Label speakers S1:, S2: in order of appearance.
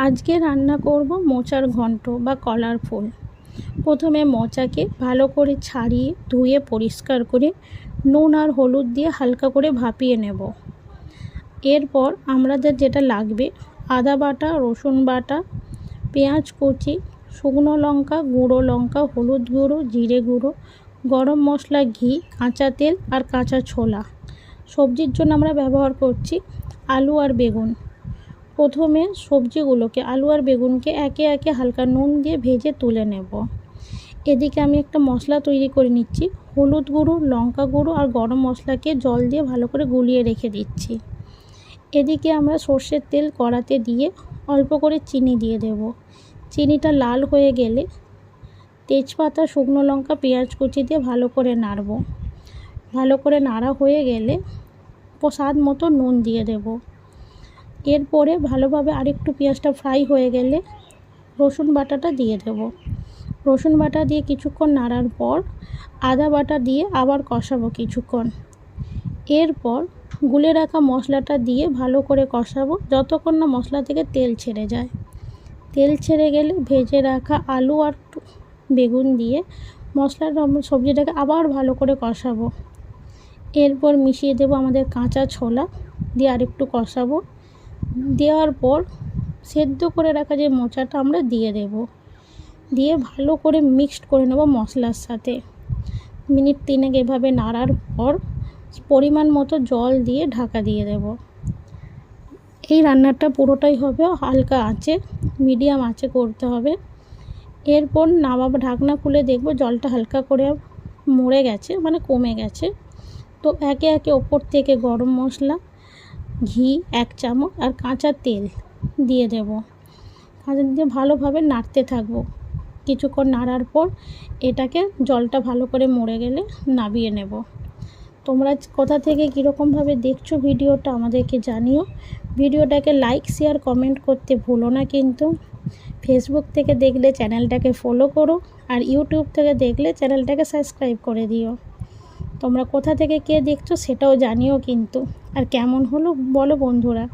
S1: আজকে রান্না করব মোচার ঘন্ট বা কলার ফুল। প্রথমে মোচাকে ভালো করে ছাড়িয়ে ধুয়ে পরিষ্কার করে নুন আর হলুদ দিয়ে হালকা করে ভাপিয়ে নেব। এরপর আমাদের যেটা লাগবে আদা বাটা, রসুন বাটা, পেঁয়াজ কুচি, শুকনো লঙ্কা, গুঁড়ো লঙ্কা, হলুদ গুঁড়ো, জিরে গুঁড়ো, গরম মশলা, ঘি, কাঁচা তেল আর কাঁচা ছোলা। সবজির জন্য আমরা ব্যবহার করছি আলু আর বেগুন। প্রথমে সবজিগুলোকে আলু আর বেগুনকে একে একে হালকা নুন দিয়ে ভেজে তুলে নেব। এদিকে আমি একটা মশলা তৈরি করে নিচ্ছি। হলুদ গুঁড়ো, লঙ্কা গুঁড়ো আর গরম মশলাকে জল দিয়ে ভালো করে গুলিয়ে রেখে দিচ্ছি। এদিকে আমরা সর্ষের তেল কড়াতে দিয়ে অল্প করে চিনি দিয়ে দেব। চিনিটা লাল হয়ে গেলে তেজপাতা, শুকনো লঙ্কা, পেঁয়াজ কুচি দিয়ে ভালো করে নাড়ব। ভালো করে নাড়া হয়ে গেলে স্বাদ মতো নুন দিয়ে দেব। এরপরে ভালোভাবে আরেকটু পেঁয়াজটা ফ্রাই হয়ে গেলে রসুন বাটাটা দিয়ে দেব। রসুন বাটা দিয়ে কিছুক্ষণ নাড়ার পর আদা বাটা দিয়ে আবার কষাবো কিছুক্ষণ। এরপর গুলে রাখা মশলাটা দিয়ে ভালো করে কষাবো যতক্ষণ না মশলা থেকে তেল ছেড়ে যায়। তেল ছেড়ে গেলে ভেজে রাখা আলু আর বেগুন দিয়ে সবজিটাকে আবার ভালো করে কষাবো। এরপর মিশিয়ে দেবো আমাদের কাঁচা ছোলা দিয়ে আরেকটু কষাবো। দেওয়ার পর সেদ্ধ করে রাখা যে মোচাটা আমরা দিয়ে দেব। দিয়ে ভালো করে মিক্সড করে নেব মশলার সাথে। মিনিট 3 এভাবে নাড়ার পর পরিমাণ মতো জল দিয়ে ঢাকা দিয়ে দেব। এই রান্নাটা পুরোটাই হবে হালকা আঁচে, মিডিয়াম আঁচে করতে হবে। এরপর নামাবো, ঢাকনা খুলে দেখব জলটা হালকা করে মরে গেছে, মানে কমে গেছে। তো একে একে ওপর থেকে গরম মশলা, ঘি 1 চামচ আর কাঁচা তেল দিয়ে দেব। কাঁচা দিয়ে ভালোভাবে নাড়তে থাকবো। কিছুক্ষণ নাড়ার পর এটাকে জলটা ভালো করে মরে গেলে নামিয়ে নেব। তোমরা কোথা থেকে কীরকমভাবে দেখছো ভিডিওটা আমাদেরকে জানিও। ভিডিওটাকে লাইক, শেয়ার, কমেন্ট করতে ভুলো না কিন্তু। ফেসবুক থেকে দেখলে চ্যানেলটাকে ফলো করো আর ইউটিউব থেকে দেখলে চ্যানেলটাকে সাবস্ক্রাইব করে দিও। তোমরা কোথা থেকে কে দেখছো সেটাও জানিও কিন্তু। আর কেমন হলো বলো বন্ধুরা।